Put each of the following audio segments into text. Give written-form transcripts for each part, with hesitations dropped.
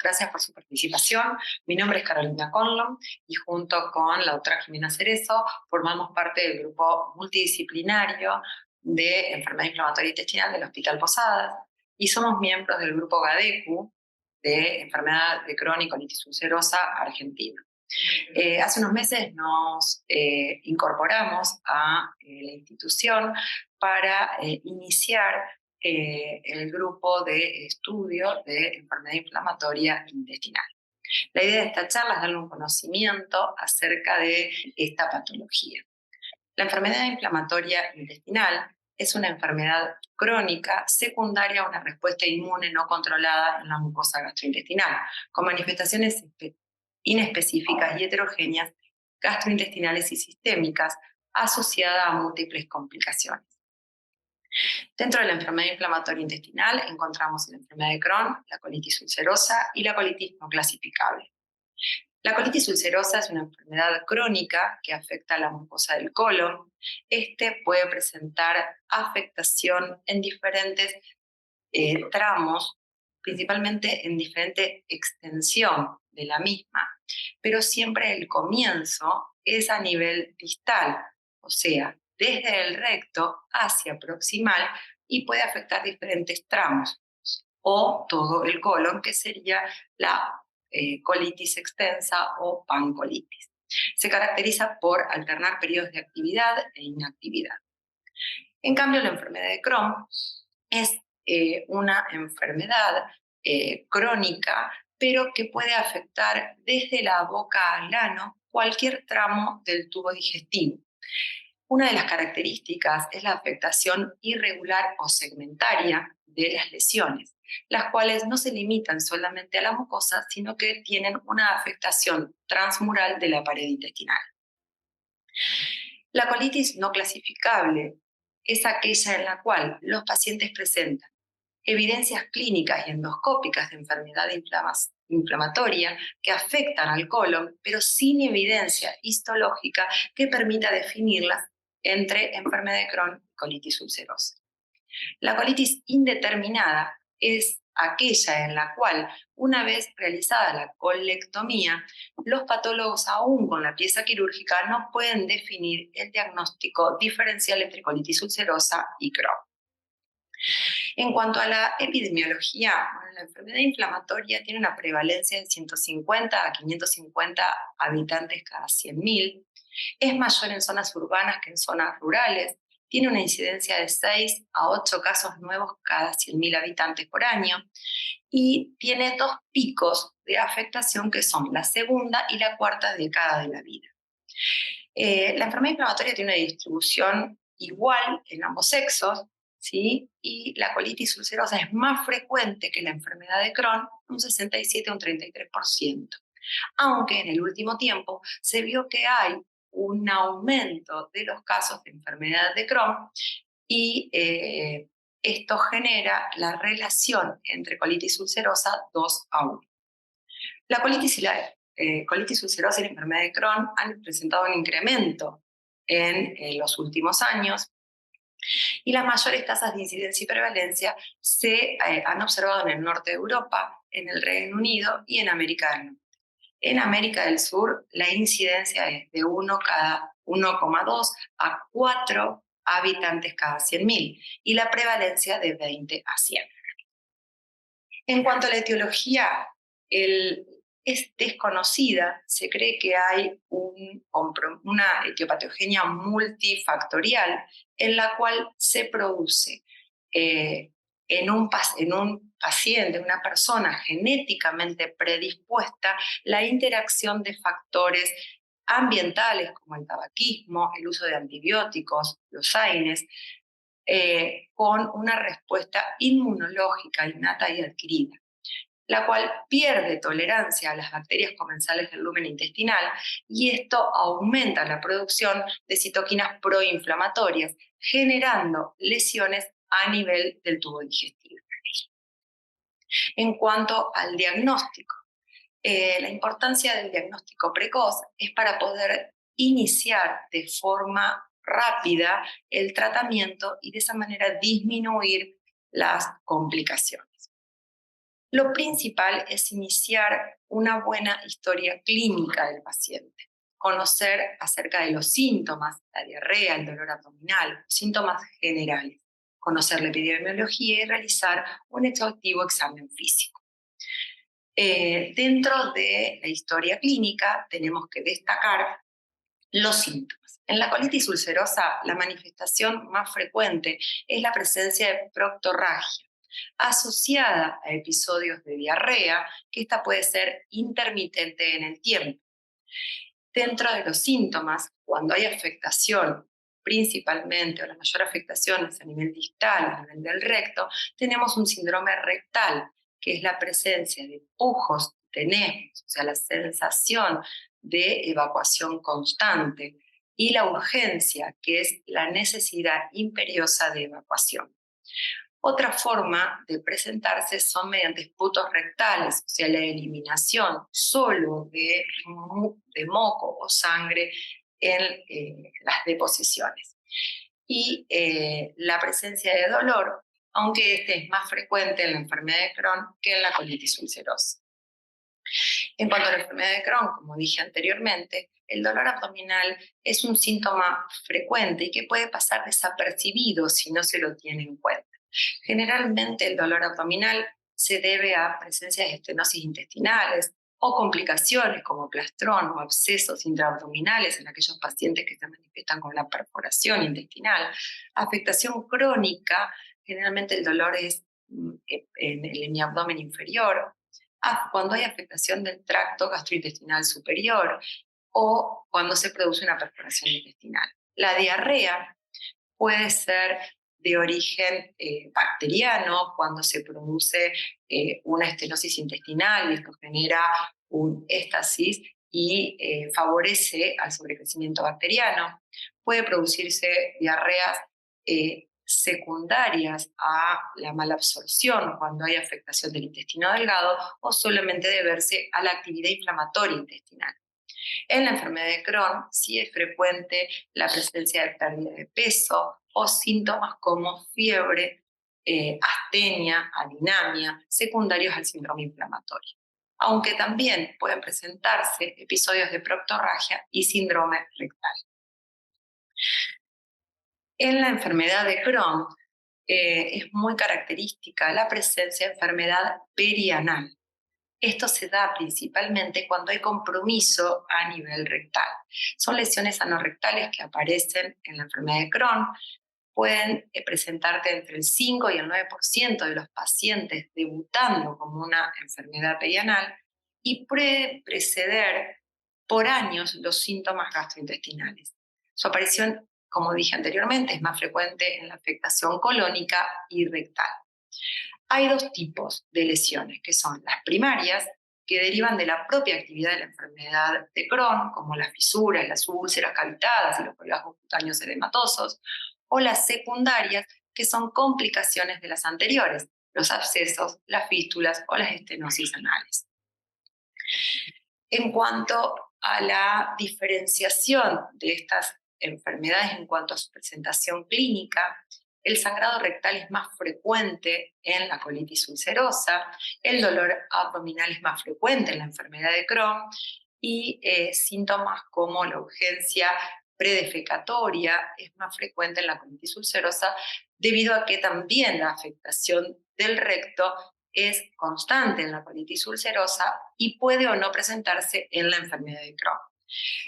gracias por su participación. Mi nombre es Carolina Conlon y junto con la doctora Jimena Cerezo formamos parte del grupo multidisciplinario de enfermedad inflamatoria intestinal del Hospital Posadas y somos miembros del grupo GADECU de enfermedad de Crohn y colitis ulcerosa Argentina. Hace unos meses nos incorporamos a la institución para iniciar el grupo de estudio de enfermedad inflamatoria intestinal. La idea de esta charla es darle un conocimiento acerca de esta patología. La enfermedad inflamatoria intestinal es una enfermedad crónica secundaria a una respuesta inmune no controlada en la mucosa gastrointestinal, con manifestaciones inespecíficas y heterogéneas gastrointestinales y sistémicas asociadas a múltiples complicaciones. Dentro de la enfermedad inflamatoria intestinal encontramos la enfermedad de Crohn, la colitis ulcerosa y la colitis no clasificable. La colitis ulcerosa es una enfermedad crónica que afecta a la mucosa del colon. Este puede presentar afectación en diferentes tramos, principalmente en diferente extensión de la misma, pero siempre el comienzo es a nivel distal, o sea, desde el recto hacia proximal, y puede afectar diferentes tramos, o todo el colon, que sería la colitis extensa o pancolitis. Se caracteriza por alternar periodos de actividad e inactividad. En cambio, la enfermedad de Crohn es una enfermedad crónica, pero que puede afectar desde la boca al ano cualquier tramo del tubo digestivo. Una de las características es la afectación irregular o segmentaria de las lesiones, las cuales no se limitan solamente a la mucosa, sino que tienen una afectación transmural de la pared intestinal. La colitis no clasificable es aquella en la cual los pacientes presentan evidencias clínicas y endoscópicas de enfermedad inflamatoria que afectan al colon, pero sin evidencia histológica que permita definirlas entre enfermedad de Crohn y colitis ulcerosa. La colitis indeterminada es aquella en la cual, una vez realizada la colectomía, los patólogos, aún con la pieza quirúrgica, no pueden definir el diagnóstico diferencial entre colitis ulcerosa y Crohn. En cuanto a la epidemiología, la enfermedad inflamatoria tiene una prevalencia de 150 a 550 habitantes cada 100.000. Es mayor en zonas urbanas que en zonas rurales. Tiene una incidencia de 6 a 8 casos nuevos cada 100.000 habitantes por año. Y tiene dos picos de afectación que son la segunda y la cuarta década de la vida. La enfermedad inflamatoria tiene una distribución igual en ambos sexos, ¿sí? Y la colitis ulcerosa es más frecuente que la enfermedad de Crohn, un 67 a un 33%. Aunque en el último tiempo se vio que hay un aumento de los casos de enfermedad de Crohn y esto genera la relación entre colitis ulcerosa 2 a 1. La colitis y la colitis ulcerosa y la enfermedad de Crohn han presentado un incremento en los últimos años, y las mayores tasas de incidencia y prevalencia se han observado en el norte de Europa, en el Reino Unido y en América del Norte. En América del Sur, la incidencia es de 1 cada 1,2 a 4 habitantes cada 100.000 y la prevalencia de 20 a 100. En cuanto a la etiología, es desconocida. Se cree que hay una etiopatogenia multifactorial en la cual se produce en un paciente, una persona genéticamente predispuesta, la interacción de factores ambientales como el tabaquismo, el uso de antibióticos, los AINES, con una respuesta inmunológica innata y adquirida, la cual pierde tolerancia a las bacterias comensales del lumen intestinal, y esto aumenta la producción de citoquinas proinflamatorias, generando lesiones a nivel del tubo digestivo. En cuanto al diagnóstico, la importancia del diagnóstico precoz es para poder iniciar de forma rápida el tratamiento y de esa manera disminuir las complicaciones. Lo principal es iniciar una buena historia clínica del paciente, conocer acerca de los síntomas, la diarrea, el dolor abdominal, síntomas generales, conocer la epidemiología y realizar un exhaustivo examen físico. Dentro de la historia clínica tenemos que destacar los síntomas. En la colitis ulcerosa, la manifestación más frecuente es la presencia de proctorragia, asociada a episodios de diarrea, que esta puede ser intermitente en el tiempo. Dentro de los síntomas, cuando hay afectación, principalmente, o la mayor afectación es a nivel distal, a nivel del recto, tenemos un síndrome rectal, que es la presencia de pujos, tenemos, o sea, la sensación de evacuación constante, y la urgencia, que es la necesidad imperiosa de evacuación. Otra forma de presentarse son mediante esputos rectales, o sea, la eliminación solo de moco o sangre en las deposiciones. Y la presencia de dolor, aunque este es más frecuente en la enfermedad de Crohn que en la colitis ulcerosa. En cuanto a la enfermedad de Crohn, como dije anteriormente, el dolor abdominal es un síntoma frecuente y que puede pasar desapercibido si no se lo tiene en cuenta. Generalmente el dolor abdominal se debe a presencia de estenosis intestinales o complicaciones como plastrón o abscesos intraabdominales en aquellos pacientes que se manifiestan con la perforación intestinal. Afectación crónica, generalmente el dolor es en el abdomen inferior, cuando hay afectación del tracto gastrointestinal superior o cuando se produce una perforación intestinal. La diarrea puede ser de origen bacteriano cuando se produce una estenosis intestinal y esto genera un éstasis y favorece al sobrecrecimiento bacteriano. Puede producirse diarreas secundarias a la malabsorción cuando hay afectación del intestino delgado o solamente deberse a la actividad inflamatoria intestinal. En la enfermedad de Crohn sí es frecuente la presencia de pérdida de peso o síntomas como fiebre, astenia, adinamia, secundarios al síndrome inflamatorio. Aunque también pueden presentarse episodios de proctorragia y síndrome rectal. En la enfermedad de Crohn es muy característica la presencia de enfermedad perianal. Esto se da principalmente cuando hay compromiso a nivel rectal. Son lesiones anorrectales que aparecen en la enfermedad de Crohn. Pueden presentarte entre el 5 y el 9% de los pacientes debutando como una enfermedad perianal y puede preceder por años los síntomas gastrointestinales. Su aparición, como dije anteriormente, es más frecuente en la afectación colónica y rectal. Hay dos tipos de lesiones, que son las primarias, que derivan de la propia actividad de la enfermedad de Crohn, como las fisuras, las úlceras cavitadas y los colgajos cutáneos edematosos, o las secundarias, que son complicaciones de las anteriores, los abscesos, las fístulas o las estenosis anales. En cuanto a la diferenciación de estas enfermedades en cuanto a su presentación clínica, el sangrado rectal es más frecuente en la colitis ulcerosa, el dolor abdominal es más frecuente en la enfermedad de Crohn y síntomas como la urgencia predefecatoria es más frecuente en la colitis ulcerosa debido a que también la afectación del recto es constante en la colitis ulcerosa y puede o no presentarse en la enfermedad de Crohn.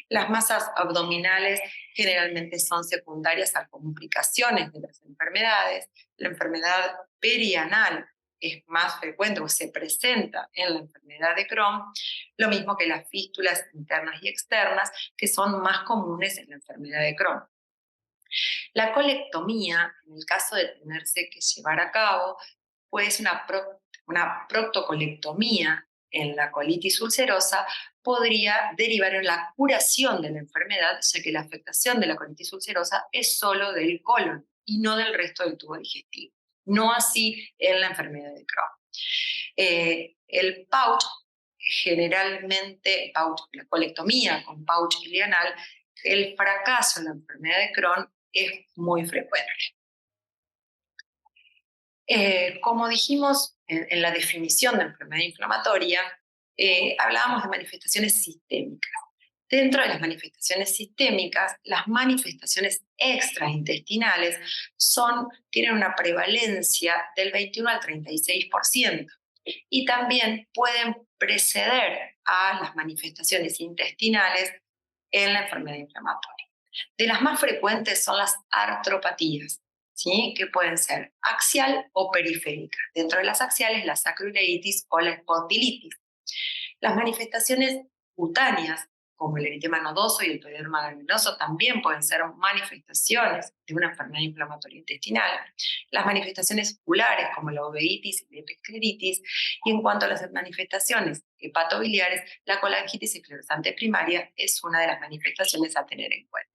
Las masas abdominales generalmente son secundarias a complicaciones de las enfermedades. La enfermedad perianal es más frecuente o se presenta en la enfermedad de Crohn, lo mismo que las fístulas internas y externas, que son más comunes en la enfermedad de Crohn. La colectomía, en el caso de tenerse que llevar a cabo, puede ser una proctocolectomía en la colitis ulcerosa, podría derivar en la curación de la enfermedad, ya que la afectación de la colitis ulcerosa es solo del colon y no del resto del tubo digestivo. No así en la enfermedad de Crohn. El pouch, generalmente, la colectomía con pouch ileonal, el fracaso en la enfermedad de Crohn es muy frecuente. Como dijimos en la definición de enfermedad inflamatoria, hablábamos de manifestaciones sistémicas. Dentro de las manifestaciones sistémicas, las manifestaciones extraintestinales tienen una prevalencia del 21 al 36% y también pueden preceder a las manifestaciones intestinales en la enfermedad inflamatoria. De las más frecuentes son las artropatías, ¿sí? Que pueden ser axial o periférica. Dentro de las axiales, la sacroileitis o la espondilitis. Las manifestaciones cutáneas, como el eritema nodoso y el toiderma granuloso, también pueden ser manifestaciones de una enfermedad inflamatoria intestinal. Las manifestaciones oculares, como la uveitis y la episcleritis. Y en cuanto a las manifestaciones hepatobiliares, la colangitis esclerosante primaria es una de las manifestaciones a tener en cuenta.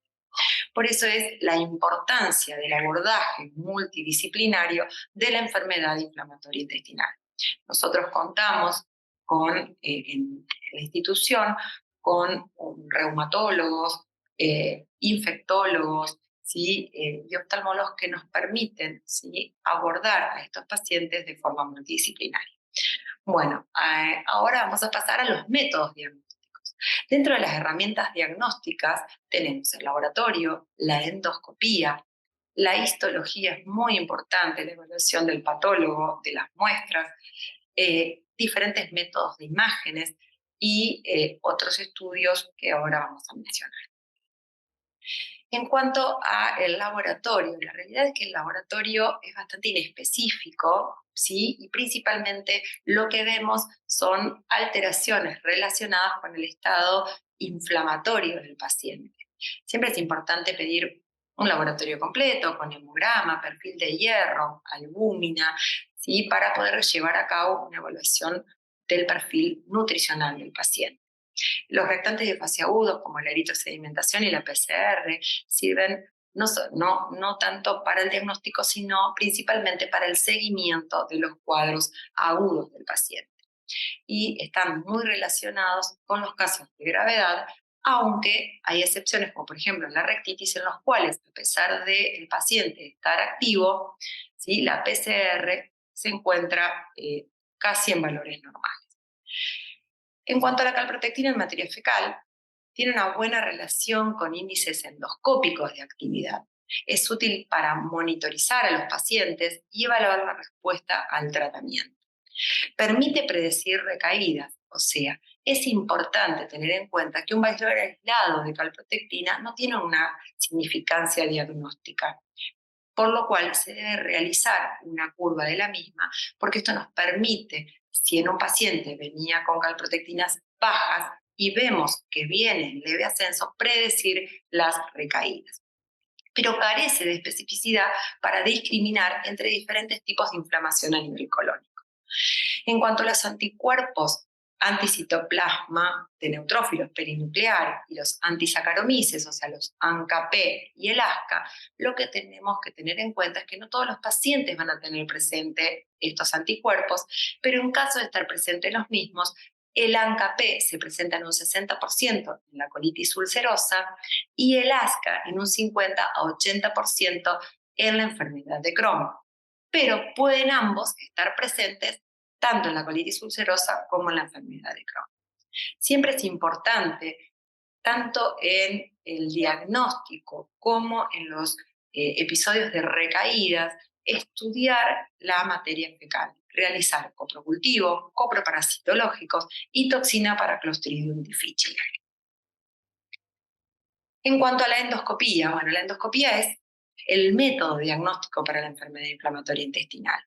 Por eso es la importancia del abordaje multidisciplinario de la enfermedad inflamatoria intestinal. Nosotros contamos en la institución con reumatólogos, infectólogos, ¿sí? Y oftalmólogos que nos permiten, ¿sí?, abordar a estos pacientes de forma multidisciplinaria. Bueno, ahora vamos a pasar a los métodos diagnósticos. Dentro de las herramientas diagnósticas tenemos el laboratorio, la endoscopía, la histología es muy importante, la evaluación del patólogo, de las muestras, diferentes métodos de imágenes y otros estudios que ahora vamos a mencionar. En cuanto al laboratorio, la realidad es que el laboratorio es bastante inespecífico, ¿sí? Y principalmente lo que vemos son alteraciones relacionadas con el estado inflamatorio del paciente. Siempre es importante pedir un laboratorio completo, con hemograma, perfil de hierro, albúmina, ¿sí?, para poder llevar a cabo una evaluación del perfil nutricional del paciente. Los reactantes de fase agudos, como la eritrosedimentación y la PCR, sirven no tanto para el diagnóstico, sino principalmente para el seguimiento de los cuadros agudos del paciente. Y están muy relacionados con los casos de gravedad, aunque hay excepciones, como por ejemplo la rectitis, en los cuales, a pesar del paciente estar activo, ¿sí?, la PCR se encuentra casi en valores normales. En cuanto a la calprotectina en materia fecal, tiene una buena relación con índices endoscópicos de actividad. Es útil para monitorizar a los pacientes y evaluar la respuesta al tratamiento. Permite predecir recaídas, o sea, es importante tener en cuenta que un valor aislado de calprotectina no tiene una significancia diagnóstica, por lo cual se debe realizar una curva de la misma, porque esto nos permite, si en un paciente venía con calprotectinas bajas y vemos que viene en leve ascenso, predecir las recaídas. Pero carece de especificidad para discriminar entre diferentes tipos de inflamación a nivel colónico. En cuanto a los anticuerpos anticitoplasma de neutrófilos perinuclear y los antisaccharomyces, o sea, los ANCA-P y el ASCA, lo que tenemos que tener en cuenta es que no todos los pacientes van a tener presente estos anticuerpos, pero en caso de estar presentes los mismos, el ANCA-P se presenta en un 60% en la colitis ulcerosa y el ASCA en un 50 a 80% en la enfermedad de Crohn. Pero pueden ambos estar presentes tanto en la colitis ulcerosa como en la enfermedad de Crohn. Siempre es importante, tanto en el diagnóstico como en los episodios de recaídas, estudiar la materia fecal, realizar coprocultivos, coproparasitológicos y toxina para Clostridium difficile. En cuanto a la endoscopía, bueno, la endoscopía es el método diagnóstico para la enfermedad inflamatoria intestinal.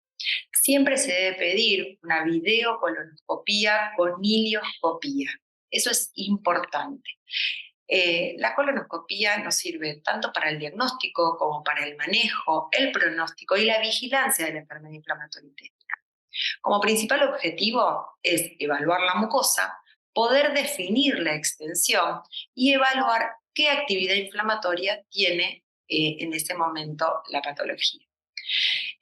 Siempre se debe pedir una videocolonoscopía con ilioscopía. Eso es importante. La colonoscopía nos sirve tanto para el diagnóstico como para el manejo, el pronóstico y la vigilancia de la enfermedad inflamatoria intestinal. Como principal objetivo es evaluar la mucosa, poder definir la extensión y evaluar qué actividad inflamatoria tiene en ese momento la patología.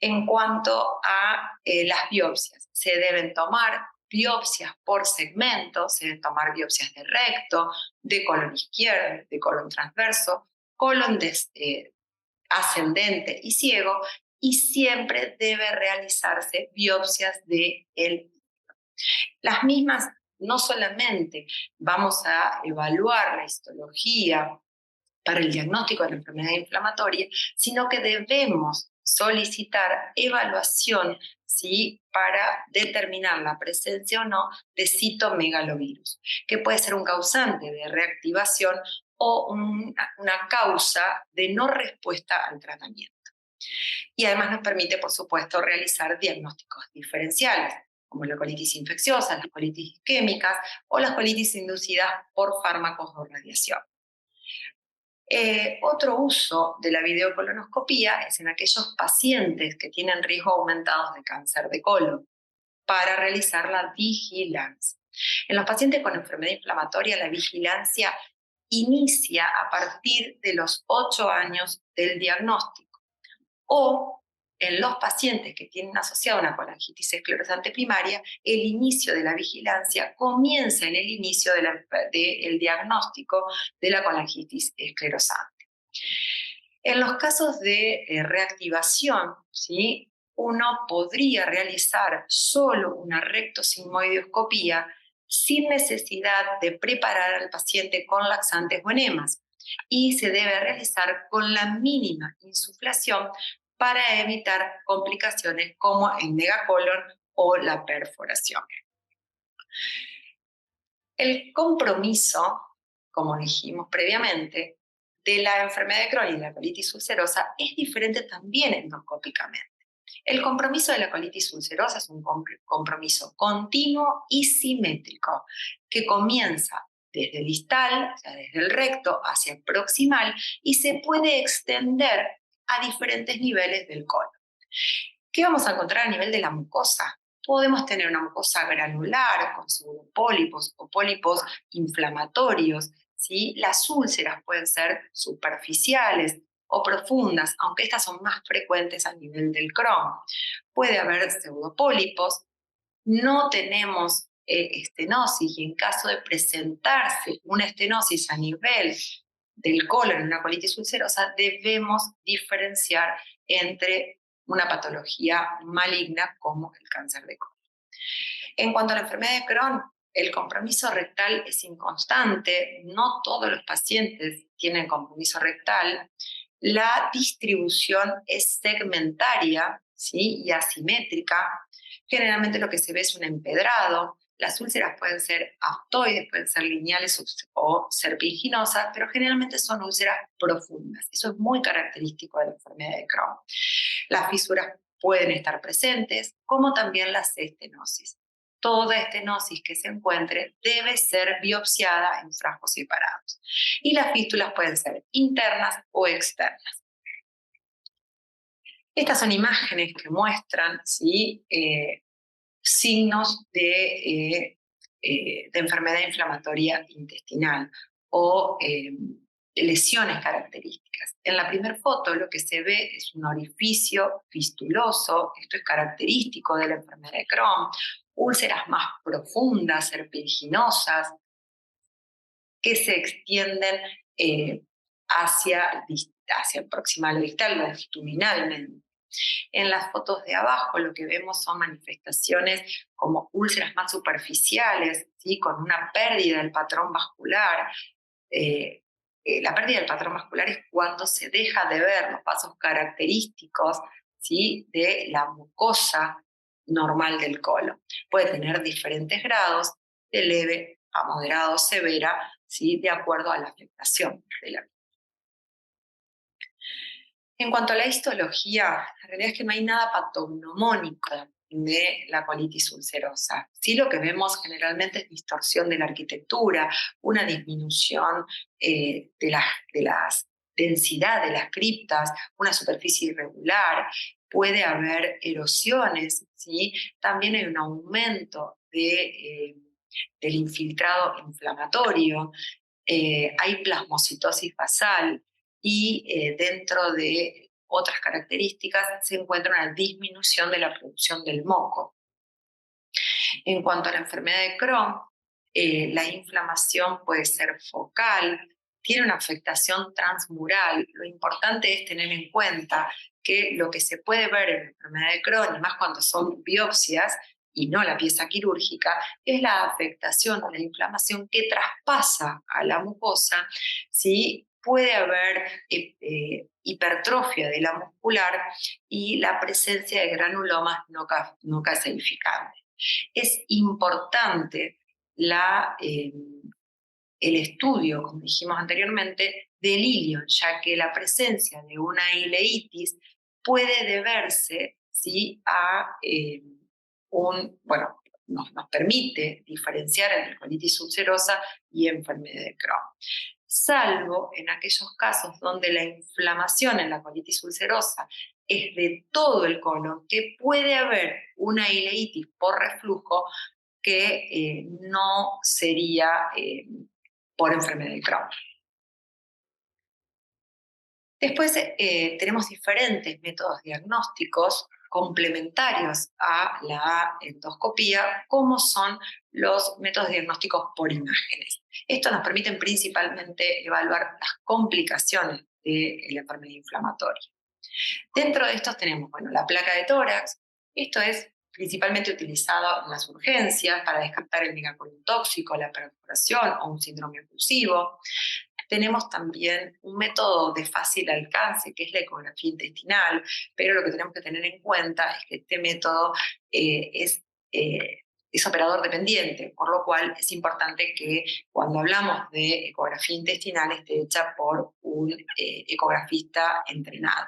En cuanto a las biopsias, se deben tomar biopsias por segmento, se deben tomar biopsias de recto, de colon izquierdo, de colon transverso, colon ascendente y ciego, y siempre debe realizarse biopsias de él. Las mismas, no solamente vamos a evaluar la histología para el diagnóstico de la enfermedad inflamatoria, sino que debemos solicitar evaluación, ¿sí?, para determinar la presencia o no de citomegalovirus, que puede ser un causante de reactivación o una causa de no respuesta al tratamiento. Y además nos permite, por supuesto, realizar diagnósticos diferenciales, como la colitis infecciosa, las colitis isquémicas o las colitis inducidas por fármacos o radiación. Otro uso de la videocolonoscopía es en aquellos pacientes que tienen riesgo aumentados de cáncer de colon para realizar la vigilancia. En los pacientes con enfermedad inflamatoria, la vigilancia inicia a partir de los 8 años del diagnóstico, o en los pacientes que tienen asociada una colangitis esclerosante primaria, el inicio de la vigilancia comienza en el inicio del diagnóstico de la colangitis esclerosante. En los casos de reactivación, ¿sí?, uno podría realizar solo una rectosigmoidoscopía sin necesidad de preparar al paciente con laxantes o enemas, y se debe realizar con la mínima insuflación para evitar complicaciones como el megacolon o la perforación. El compromiso, como dijimos previamente, de la enfermedad de Crohn y de la colitis ulcerosa es diferente también endoscópicamente. El compromiso de la colitis ulcerosa es un compromiso continuo y simétrico que comienza desde distal, o sea, desde el recto hacia el proximal, y se puede extender a diferentes niveles del colon. ¿Qué vamos a encontrar a nivel de la mucosa? Podemos tener una mucosa granular con pseudopólipos o pólipos inflamatorios, ¿sí? Las úlceras pueden ser superficiales o profundas, aunque estas son más frecuentes a nivel del Crohn. Puede haber pseudopólipos, no tenemos estenosis, y en caso de presentarse una estenosis a nivel del colon en una colitis ulcerosa, debemos diferenciar entre una patología maligna como el cáncer de colon. En cuanto a la enfermedad de Crohn, el compromiso rectal es inconstante, no todos los pacientes tienen compromiso rectal, la distribución es segmentaria, ¿sí?, y asimétrica. Generalmente lo que se ve es un empedrado. Las úlceras pueden ser aftoides, pueden ser lineales o serpiginosas, pero generalmente son úlceras profundas. Eso es muy característico de la enfermedad de Crohn. Las fisuras pueden estar presentes, como también las estenosis. Toda estenosis que se encuentre debe ser biopsiada en frascos separados. Y las fístulas pueden ser internas o externas. Estas son imágenes que muestran, ¿sí?, signos de enfermedad inflamatoria intestinal o lesiones características. En la primera foto lo que se ve es un orificio fistuloso, esto es característico de la enfermedad de Crohn, úlceras más profundas, serpiginosas, que se extienden hacia proximal o distal, longitudinalmente. En las fotos de abajo lo que vemos son manifestaciones como úlceras más superficiales, ¿sí?, con una pérdida del patrón vascular. La pérdida del patrón vascular es cuando se deja de ver los pasos característicos, ¿sí?, de la mucosa normal del colon. Puede tener diferentes grados, de leve a moderado o severa, ¿sí?, de acuerdo a la afectación de la. En cuanto a la histología, la realidad es que no hay nada patognomónico de la colitis ulcerosa. Sí, lo que vemos generalmente es distorsión de la arquitectura, una disminución de la densidad de las criptas, una superficie irregular, puede haber erosiones, ¿sí? También hay un aumento del infiltrado inflamatorio, hay plasmocitosis basal, y dentro de otras características se encuentra una disminución de la producción del moco. En cuanto a la enfermedad de Crohn, la inflamación puede ser focal, tiene una afectación transmural. Lo importante es tener en cuenta que lo que se puede ver en la enfermedad de Crohn, y más cuando son biopsias y no la pieza quirúrgica, es la afectación o la inflamación que traspasa a la mucosa, ¿sí? Puede haber hipertrofia de la muscular y la presencia de granulomas no calcificantes. Es importante el estudio, como dijimos anteriormente, del ilion, ya que la presencia de una ileitis puede deberse, ¿sí?, a nos permite diferenciar entre colitis ulcerosa y enfermedad de Crohn, salvo en aquellos casos donde la inflamación en la colitis ulcerosa es de todo el colon, que puede haber una ileitis por reflujo que no sería por enfermedad de Crohn. Después tenemos diferentes métodos diagnósticos complementarios a la endoscopía, como son los métodos diagnósticos por imágenes. Esto nos permite principalmente evaluar las complicaciones de la enfermedad inflamatoria. Dentro de estos tenemos, la placa de tórax. Esto es principalmente utilizado en las urgencias para descartar el megacolon tóxico, la perforación o un síndrome oclusivo. Tenemos también un método de fácil alcance, que es la ecografía intestinal, pero lo que tenemos que tener en cuenta es que este método es operador dependiente, por lo cual es importante que cuando hablamos de ecografía intestinal esté hecha por un ecografista entrenado.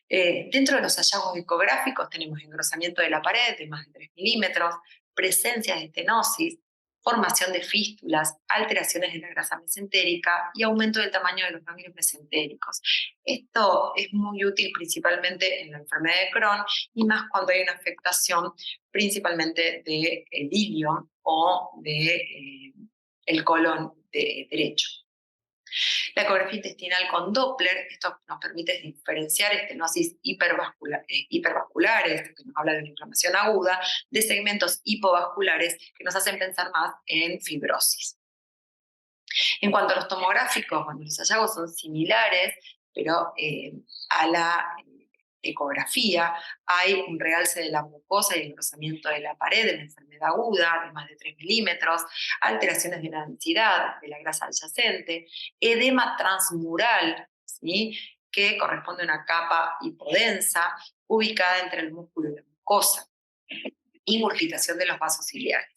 Dentro de los hallazgos ecográficos tenemos engrosamiento de la pared de más de 3 milímetros, presencia de estenosis, formación de fístulas, alteraciones de la grasa mesentérica y aumento del tamaño de los ganglios mesentéricos. Esto es muy útil principalmente en la enfermedad de Crohn y más cuando hay una afectación principalmente del ilion o del colon derecho. La ecografía intestinal con Doppler, esto nos permite diferenciar estenosis hipervasculares, que nos habla de una inflamación aguda, de segmentos hipovasculares que nos hacen pensar más en fibrosis. En cuanto a los tomográficos, los hallazgos son similares, pero a la ecografía hay un realce de la mucosa y engrosamiento de la pared de la enfermedad aguda de más de 3 milímetros, alteraciones de la densidad de la grasa adyacente, edema transmural, ¿sí?, que corresponde a una capa hipodensa ubicada entre el músculo y la mucosa, y modificación de los vasos ciliares.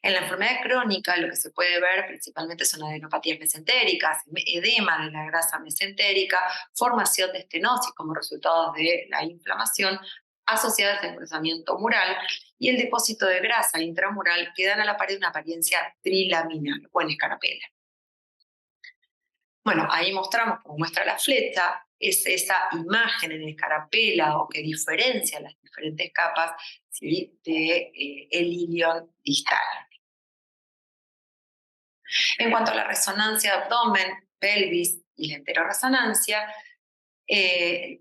En la enfermedad crónica lo que se puede ver principalmente son adenopatías mesentéricas, edema de la grasa mesentérica, formación de estenosis como resultado de la inflamación asociada a engrosamiento mural y el depósito de grasa intramural que dan a la pared una apariencia trilaminar o en escarapela. Ahí mostramos, como muestra la flecha, es esa imagen en escarapela o que diferencia las diferentes capas, ¿sí?, del ilion distal. En cuanto a la resonancia de abdomen, pelvis y la enteroresonancia,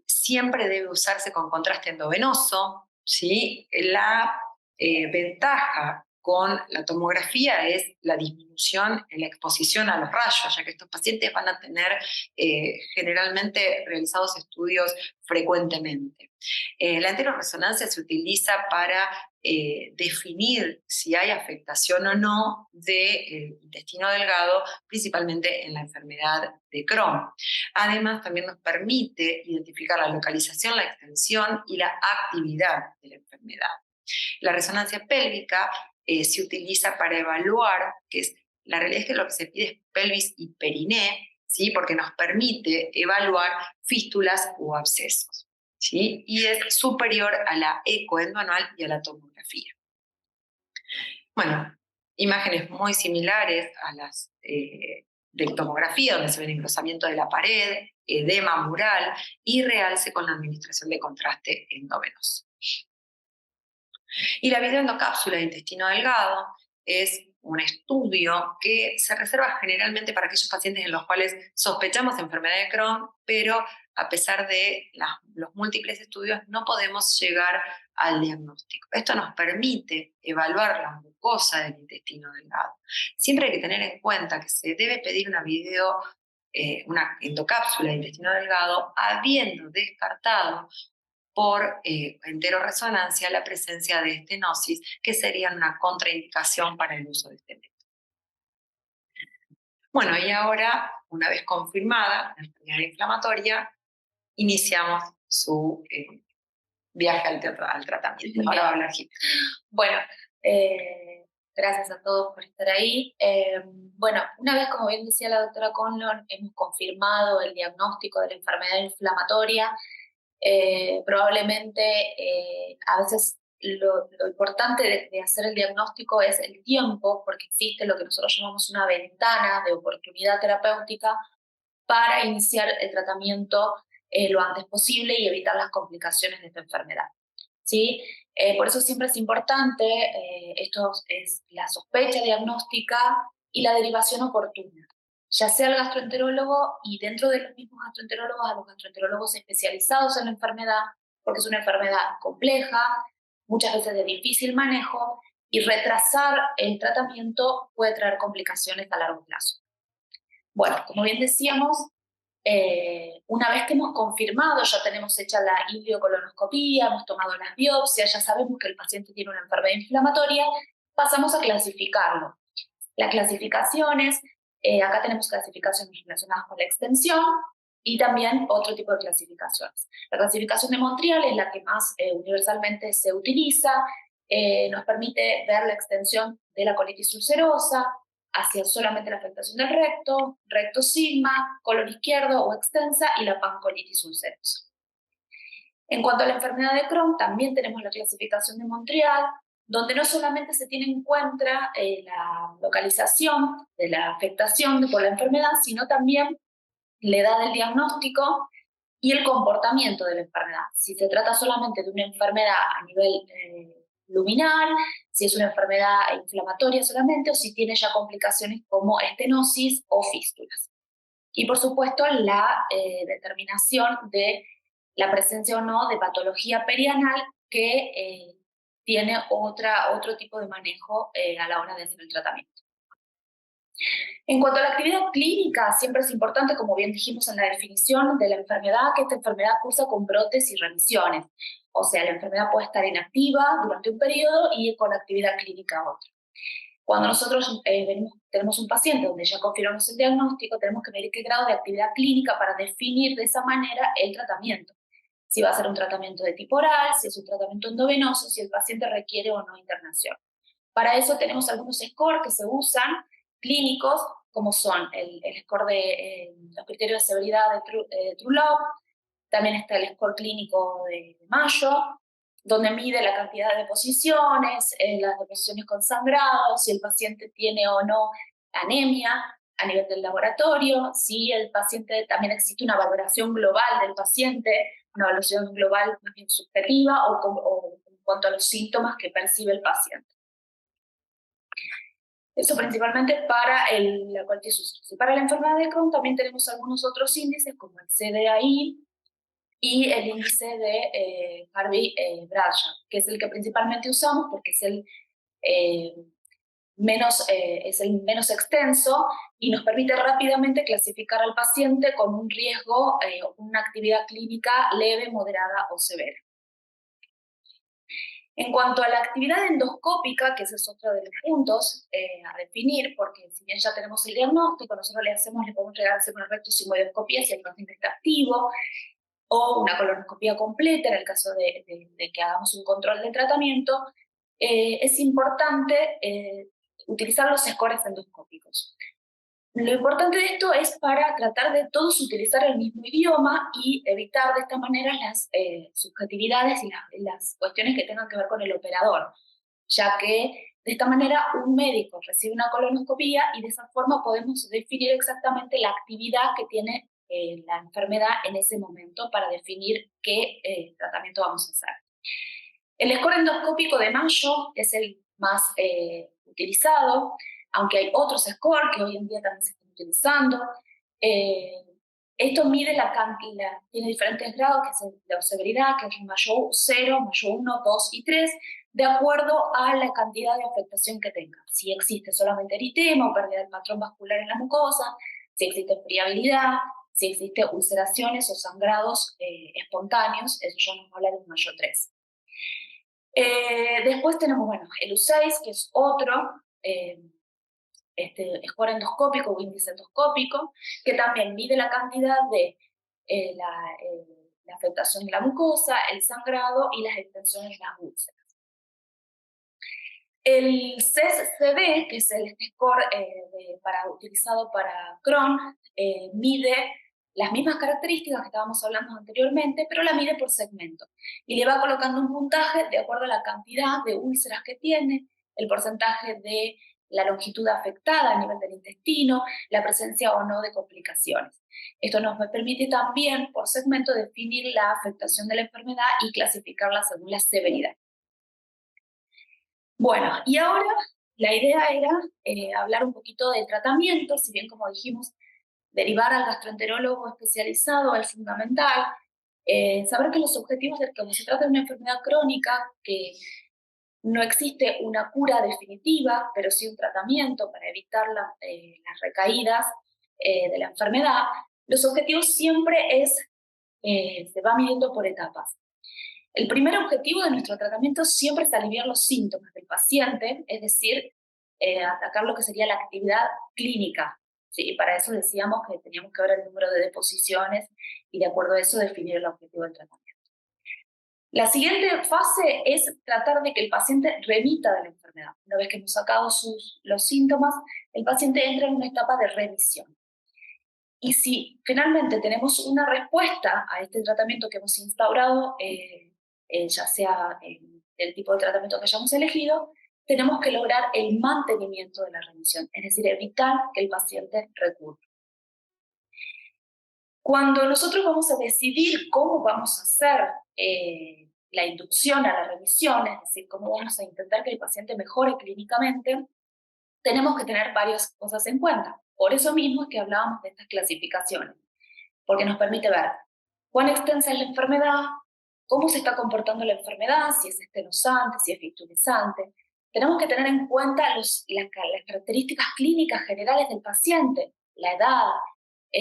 siempre debe usarse con contraste endovenoso, ¿sí? La ventaja con la tomografía es la disminución en la exposición a los rayos, ya que estos pacientes van a tener generalmente realizados estudios frecuentemente. La enteroresonancia se utiliza para definir si hay afectación o no del intestino delgado, principalmente en la enfermedad de Crohn. Además, también nos permite identificar la localización, la extensión y la actividad de la enfermedad. La resonancia pélvica se utiliza para evaluar, la realidad es que lo que se pide es pelvis y periné, ¿sí?, porque nos permite evaluar fístulas o abscesos, ¿sí?, y es superior a la ecoendoanual y a la tomografía. Imágenes muy similares a las de tomografía, donde se ve el engrosamiento de la pared, edema mural y realce con la administración de contraste endovenoso. Y la videoendocápsula de intestino delgado es un estudio que se reserva generalmente para aquellos pacientes en los cuales sospechamos enfermedad de Crohn, pero a pesar de los múltiples estudios no podemos llegar al diagnóstico. Esto nos permite evaluar la mucosa del intestino delgado. Siempre hay que tener en cuenta que se debe pedir una una endocápsula de intestino delgado, habiendo descartado por enteroresonancia la presencia de estenosis, que sería una contraindicación para el uso de este método. Bueno, y ahora, una vez confirmada la enfermedad inflamatoria, iniciamos su viaje al tratamiento. Ahora va a hablar Jimena. Bueno, gracias a todos por estar ahí. Bueno, una vez, como bien decía la doctora Conlon, hemos confirmado el diagnóstico de la enfermedad inflamatoria. Probablemente a veces lo importante de hacer el diagnóstico es el tiempo, porque existe lo que nosotros llamamos una ventana de oportunidad terapéutica para iniciar el tratamiento lo antes posible y evitar las complicaciones de esta enfermedad. ¿Sí? Por eso siempre es importante, esto es la sospecha diagnóstica y la derivación oportuna, ya sea el gastroenterólogo y dentro de los mismos gastroenterólogos a los gastroenterólogos especializados en la enfermedad, porque es una enfermedad compleja, muchas veces de difícil manejo, y retrasar el tratamiento puede traer complicaciones a largo plazo. Bueno, como bien decíamos, una vez que hemos confirmado, ya tenemos hecha la ileocolonoscopía, hemos tomado las biopsias, ya sabemos que el paciente tiene una enfermedad inflamatoria, pasamos a clasificarlo. Las clasificaciones, acá tenemos clasificaciones relacionadas con la extensión y también otro tipo de clasificaciones. La clasificación de Montreal es la que más universalmente se utiliza, nos permite ver la extensión de la colitis ulcerosa, hacia solamente la afectación del recto, recto sigma, colon izquierdo o extensa y la pancolitis ulcerosa. En cuanto a la enfermedad de Crohn, también tenemos la clasificación de Montreal, donde no solamente se tiene en cuenta la localización de la afectación por la enfermedad, sino también la edad del diagnóstico y el comportamiento de la enfermedad. Si se trata solamente de una enfermedad a nivel luminal, si es una enfermedad inflamatoria solamente, o si tiene ya complicaciones como estenosis o fístulas. Y por supuesto la determinación de la presencia o no de patología perianal que tiene otro tipo de manejo a la hora de hacer el tratamiento. En cuanto a la actividad clínica, siempre es importante, como bien dijimos en la definición de la enfermedad, que esta enfermedad cursa con brotes y remisiones. O sea, la enfermedad puede estar inactiva durante un periodo y con actividad clínica otro. Cuando nosotros tenemos un paciente donde ya confirmamos el diagnóstico, tenemos que medir qué grado de actividad clínica para definir de esa manera el tratamiento. Si va a ser un tratamiento de tipo oral, si es un tratamiento endovenoso, si el paciente requiere o no internación. Para eso tenemos algunos scores que se usan, clínicos, como son el score de los criterios de severidad de Trulove, también está el score clínico de Mayo, donde mide la cantidad de deposiciones, las deposiciones con sangrado, si el paciente tiene o no anemia a nivel del laboratorio, si el paciente, también existe una valoración global del paciente, una evaluación global más bien subjetiva o en cuanto a los síntomas que percibe el paciente. Eso principalmente para la colitis ulcerosa. Y para la enfermedad de Crohn también tenemos algunos otros índices como el CDAI y el índice de Harvey-Bradshaw, que es el que principalmente usamos porque es el menos extenso y nos permite rápidamente clasificar al paciente con un riesgo, una actividad clínica leve, moderada o severa. En cuanto a la actividad endoscópica, que ese es otro de los puntos a definir, porque si bien ya tenemos el diagnóstico, nosotros le podemos llegar a hacer una rectosigmoidoscopía si el paciente está activo, o una colonoscopía completa en el caso de que hagamos un control de tratamiento, es importante utilizar los scores endoscópicos. Lo importante de esto es para tratar de todos utilizar el mismo idioma y evitar de esta manera las subjetividades y las cuestiones que tengan que ver con el operador, ya que de esta manera un médico recibe una colonoscopía y de esa forma podemos definir exactamente la actividad que tiene la enfermedad en ese momento para definir qué tratamiento vamos a hacer. El score endoscópico de Mayo es el más utilizado, aunque hay otros scores que hoy en día también se están utilizando. Esto mide tiene diferentes grados, que es la severidad, que es Mayo 0, Mayo 1, 2 y 3, de acuerdo a la cantidad de afectación que tenga. Si existe solamente eritema o pérdida del patrón vascular en la mucosa, Si existe friabilidad, si existe ulceraciones o sangrados espontáneos, eso ya nos habla de un mayo 3. Después tenemos, bueno, el U6, que es otro score endoscópico o índice endoscópico, que también mide la cantidad de la afectación de la mucosa, el sangrado y las extensiones de las úlceras. El CES-CD, que es el score utilizado para Crohn, mide las mismas características que estábamos hablando anteriormente, pero la mide por segmento. Y le va colocando un puntaje de acuerdo a la cantidad de úlceras que tiene, el porcentaje de la longitud afectada a nivel del intestino, la presencia o no de complicaciones. Esto nos permite también, por segmento, definir la afectación de la enfermedad y clasificarla según la severidad. Bueno, y ahora la idea era hablar un poquito del tratamiento, si bien como dijimos, derivar al gastroenterólogo especializado es fundamental, saber que los objetivos de como se trata de una enfermedad crónica, que no existe una cura definitiva, pero sí un tratamiento para evitar las recaídas de la enfermedad, los objetivos siempre se va midiendo por etapas. El primer objetivo de nuestro tratamiento siempre es aliviar los síntomas del paciente, es decir, atacar lo que sería la actividad clínica. ¿Sí? Y para eso decíamos que teníamos que ver el número de deposiciones y de acuerdo a eso definir el objetivo del tratamiento. La siguiente fase es tratar de que el paciente remita de la enfermedad. Una vez que hemos sacado los síntomas, el paciente entra en una etapa de remisión. Y si finalmente tenemos una respuesta a este tratamiento que hemos instaurado, ya sea el tipo de tratamiento que hayamos elegido, tenemos que lograr el mantenimiento de la remisión, es decir, evitar que el paciente recurra. Cuando nosotros vamos a decidir cómo vamos a hacer la inducción a la remisión, es decir, cómo vamos a intentar que el paciente mejore clínicamente, tenemos que tener varias cosas en cuenta. Por eso mismo es que hablábamos de estas clasificaciones, porque nos permite ver cuán extensa es la enfermedad, cómo se está comportando la enfermedad, si es estenosante, si es victimizante. Tenemos que tener en cuenta las características clínicas generales del paciente, la edad,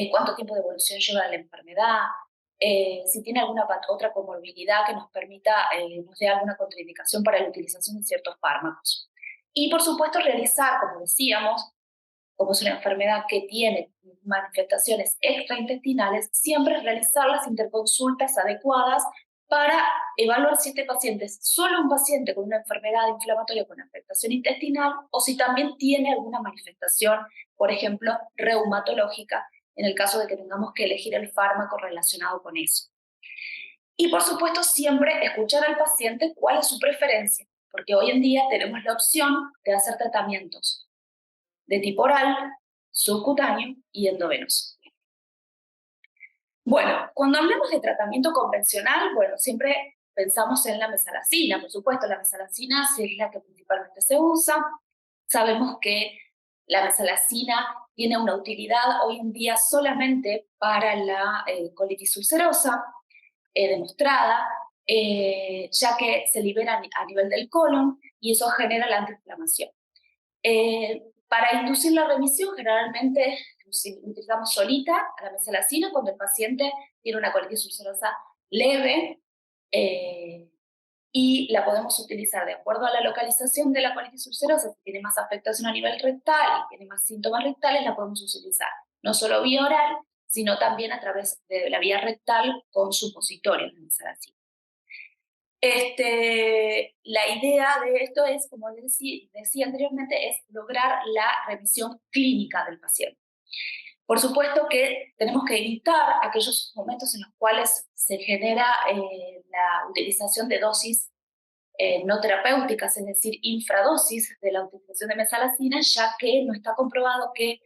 cuánto tiempo de evolución lleva la enfermedad, si tiene alguna otra comorbilidad que nos permita, nos dé alguna contraindicación para la utilización de ciertos fármacos. Y por supuesto realizar, como decíamos, como es una enfermedad que tiene manifestaciones extraintestinales, siempre realizar las interconsultas adecuadas para evaluar si este paciente es solo un paciente con una enfermedad inflamatoria con afectación intestinal o si también tiene alguna manifestación, por ejemplo, reumatológica, en el caso de que tengamos que elegir el fármaco relacionado con eso. Y por supuesto siempre escuchar al paciente cuál es su preferencia, porque hoy en día tenemos la opción de hacer tratamientos de tipo oral, subcutáneo y endovenoso. Bueno, cuando hablamos de tratamiento convencional, bueno, siempre pensamos en la mesalazina, por supuesto, la mesalazina es la que principalmente se usa. Sabemos que la mesalazina tiene una utilidad hoy en día solamente para la colitis ulcerosa, demostrada, ya que se libera a nivel del colon y eso genera la antiinflamación. Para inducir la remisión, generalmente utilizamos solita a la mesalazina cuando el paciente tiene una colitis ulcerosa leve y la podemos utilizar de acuerdo a la localización de la colitis ulcerosa. Si tiene más afectación a nivel rectal y tiene más síntomas rectales, la podemos utilizar no solo vía oral, sino también a través de la vía rectal con supositorios de mesalazina. La idea de esto es, como decía anteriormente, es lograr la remisión clínica del paciente. Por supuesto que tenemos que evitar aquellos momentos en los cuales se genera la utilización de dosis no terapéuticas, es decir, infradosis de la utilización de mesalazina, ya que no está comprobado que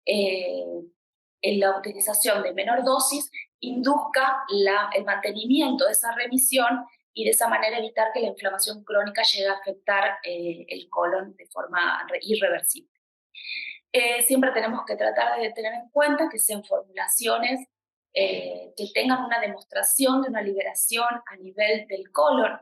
en la utilización de menor dosis induzca el mantenimiento de esa remisión y de esa manera evitar que la inflamación crónica llegue a afectar el colon de forma irreversible. Siempre tenemos que tratar de tener en cuenta que sean formulaciones que tengan una demostración de una liberación a nivel del colon,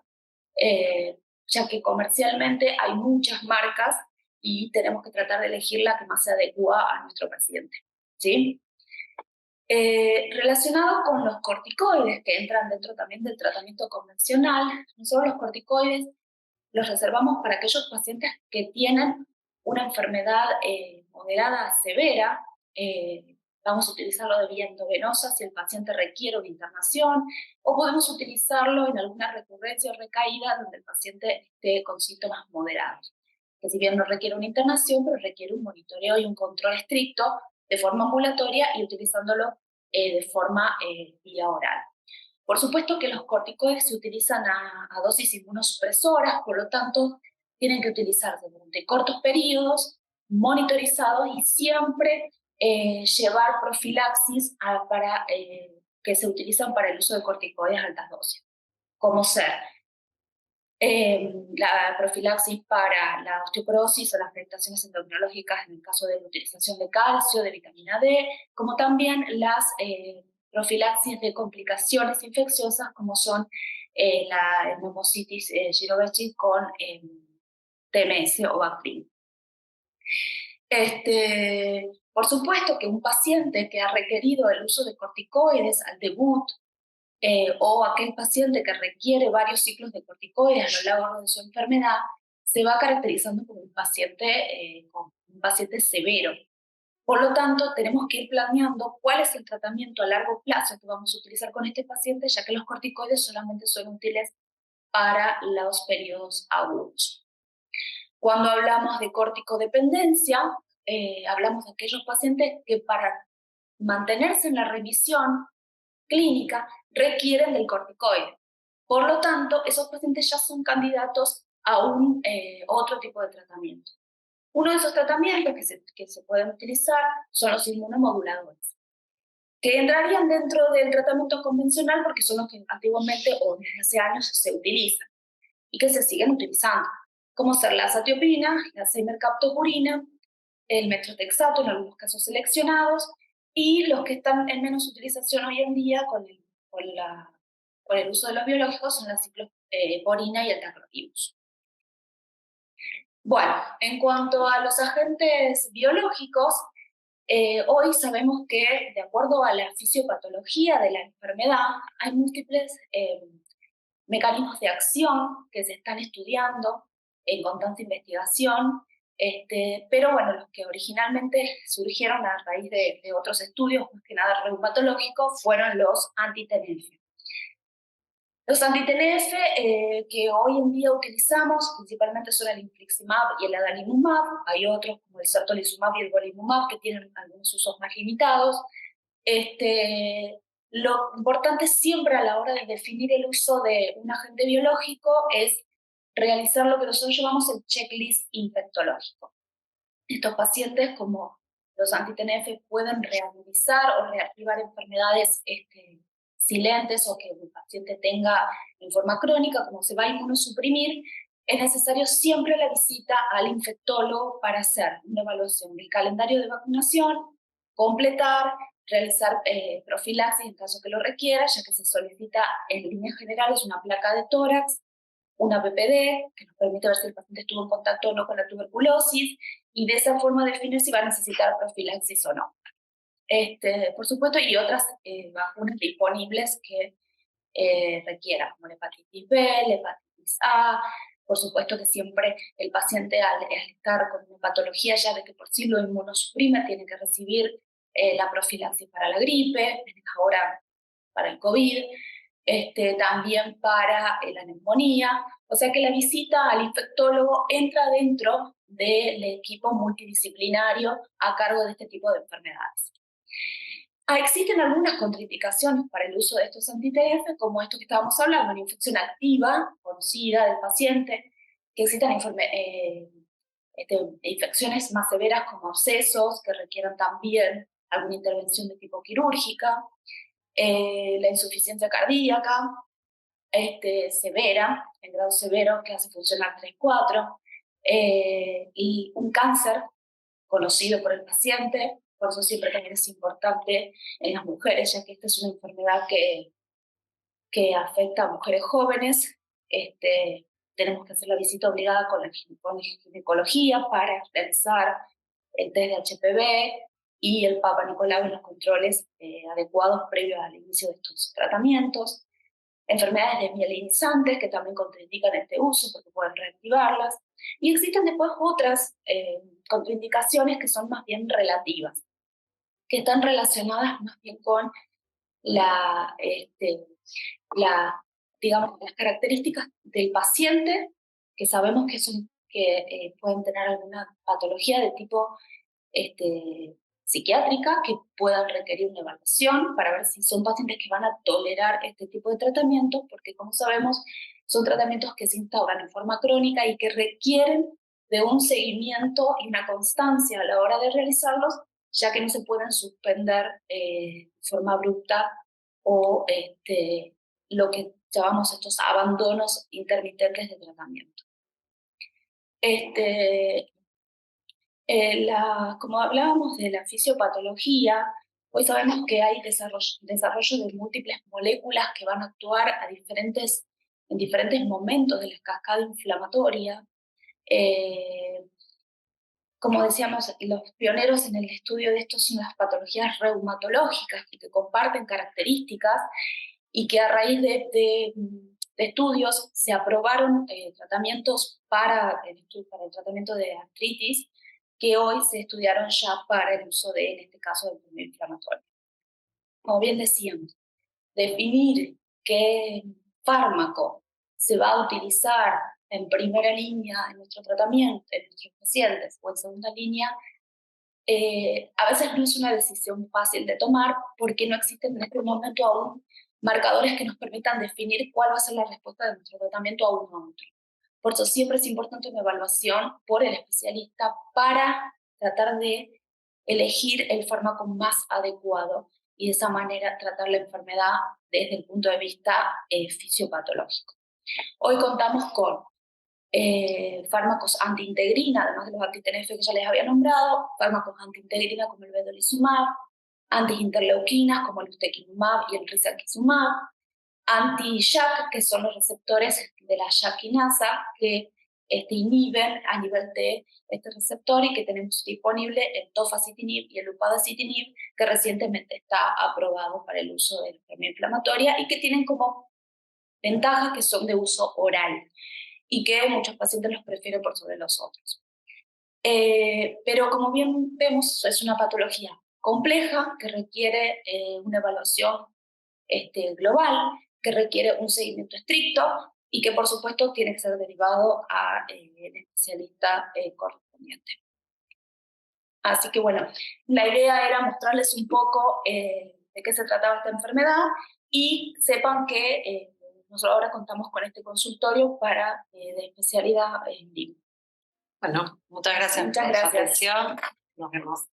ya que comercialmente hay muchas marcas y tenemos que tratar de elegir la que más se adecua a nuestro paciente. ¿sí? Relacionado con los corticoides, que entran dentro también del tratamiento convencional, nosotros los corticoides los reservamos para aquellos pacientes que tienen una enfermedad moderada a severa. Vamos a utilizarlo de vía endovenosa si el paciente requiere una internación, o podemos utilizarlo en alguna recurrencia o recaída donde el paciente esté con síntomas moderados, que si bien no requiere una internación, pero requiere un monitoreo y un control estricto de forma ambulatoria y utilizándolo de forma vía oral. Por supuesto que los corticoides se utilizan a dosis inmunosupresoras, por lo tanto, tienen que utilizarse durante cortos periodos, monitorizados y siempre llevar profilaxis que se utilizan para el uso de corticoides a altas dosis, como ser la profilaxis para la osteoporosis o las afectaciones endocrinológicas en el caso de la utilización de calcio, de vitamina D, como también las profilaxis de complicaciones infecciosas como son la pneumocitis girovecii con TMS o Bactrim. Por supuesto que un paciente que ha requerido el uso de corticoides al debut o aquel paciente que requiere varios ciclos de corticoides a lo largo de su enfermedad, se va caracterizando como un paciente severo. Por lo tanto, tenemos que ir planeando cuál es el tratamiento a largo plazo que vamos a utilizar con este paciente, ya que los corticoides solamente son útiles para los periodos agudos. Cuando hablamos de corticodependencia, hablamos de aquellos pacientes que para mantenerse en la remisión clínica requieren del corticoide. Por lo tanto, esos pacientes ya son candidatos a un otro tipo de tratamiento. Uno de esos tratamientos que se pueden utilizar son los inmunomoduladores, que entrarían dentro del tratamiento convencional porque son los que antiguamente o desde hace años se utilizan y que se siguen utilizando, como ser la azathioprina, la cimercaptopurina, el metrotexato en algunos casos seleccionados, y los que están en menos utilización hoy en día con el uso de los biológicos son la ciclosporina y el tacrolimus. Bueno, en cuanto a los agentes biológicos, hoy sabemos que, de acuerdo a la fisiopatología de la enfermedad, hay múltiples mecanismos de acción que se están estudiando en constante investigación, pero bueno, los que originalmente surgieron a raíz de otros estudios, más que nada reumatológicos, fueron los anti-TNF. Los anti-TNF que hoy en día utilizamos principalmente son el infliximab y el adalimumab. Hay otros como el certolizumab y el golimumab que tienen algunos usos más limitados. Lo importante siempre a la hora de definir el uso de un agente biológico es realizar lo que nosotros llamamos el checklist infectológico. Estos pacientes, como los anti-TNF, pueden reactivizar o reactivar enfermedades silentes o que el paciente tenga en forma crónica, como se va a inmunosuprimir. Es necesario siempre la visita al infectólogo para hacer una evaluación del calendario de vacunación, completar, realizar profilaxis en caso que lo requiera, ya que se solicita en líneas generales una placa de tórax, una PPD, que nos permite ver si el paciente estuvo en contacto o no con la tuberculosis, y de esa forma definir si va a necesitar profilaxis o no. Por supuesto, y otras vacunas disponibles que requieran, como la hepatitis B, la hepatitis A. Por supuesto que siempre el paciente al estar con una patología ya de que por sí lo inmunosuprime tiene que recibir la profilaxis para la gripe, ahora para el COVID, también para la neumonía. O sea que la visita al infectólogo entra dentro del equipo multidisciplinario a cargo de este tipo de enfermedades. Existen algunas contraindicaciones para el uso de estos anti-TNF, como esto que estábamos hablando, una infección activa, conocida del paciente, que existen infecciones más severas como abscesos, que requieran también alguna intervención de tipo quirúrgica, la insuficiencia cardíaca severa, en grado severo, que hace funcionar 3-4, y un cáncer conocido por el paciente. Por eso siempre también es importante en las mujeres, ya que esta es una enfermedad que afecta a mujeres jóvenes. Tenemos que hacer la visita obligada con la ginecología para realizar el test de HPV, y el Papa Nicolau en los controles adecuados previos al inicio de estos tratamientos. Enfermedades desmielinizantes que también contraindican este uso porque pueden reactivarlas. Y existen después otras contraindicaciones que son más bien relativas, que están relacionadas más bien con digamos, las características del paciente, que sabemos que pueden tener alguna patología de tipo psiquiátrica, que puedan requerir una evaluación para ver si son pacientes que van a tolerar este tipo de tratamientos, porque como sabemos, son tratamientos que se instauran en forma crónica y que requieren de un seguimiento y una constancia a la hora de realizarlos, ya que no se pueden suspender de forma abrupta o lo que llamamos estos abandonos intermitentes de tratamiento. Como hablábamos de la fisiopatología, hoy sabemos que hay desarrollo de múltiples moléculas que van a actuar en diferentes momentos de la cascada inflamatoria. Como decíamos, los pioneros en el estudio de esto son las patologías reumatológicas, que comparten características y que a raíz de estudios se aprobaron tratamientos para el tratamiento de artritis, que hoy se estudiaron ya para el uso en este caso, del primer inflamatorio. Como bien decíamos, definir qué fármaco se va a utilizar en primera línea en nuestro tratamiento, en nuestros pacientes, o en segunda línea, a veces no es una decisión fácil de tomar porque no existen en este momento aún marcadores que nos permitan definir cuál va a ser la respuesta de nuestro tratamiento a uno a otro. Por eso siempre es importante una evaluación por el especialista para tratar de elegir el fármaco más adecuado y de esa manera tratar la enfermedad desde el punto de vista fisiopatológico. Hoy contamos con fármacos antiintegrina, además de los anti-TNF que ya les había nombrado, fármacos antiintegrina como el vedolizumab, antiinterleuquinas como el ustekinumab y el risankizumab, anti-JAK, que son los receptores de la JAK kinasa, que inhiben a nivel de este receptor y que tenemos disponible el tofacitinib y el upadacitinib, que recientemente está aprobado para el uso de la enfermedad inflamatoria y que tienen como ventajas que son de uso oral y que muchos pacientes los prefieren por sobre los otros. Pero como bien vemos, es una patología compleja que requiere una evaluación global, que requiere un seguimiento estricto y que por supuesto tiene que ser derivado al especialista correspondiente. Así que bueno, la idea era mostrarles un poco de qué se trataba esta enfermedad y sepan que nosotros ahora contamos con este consultorio de especialidad en vivo. Bueno, muchas gracias por su atención. Nos vemos.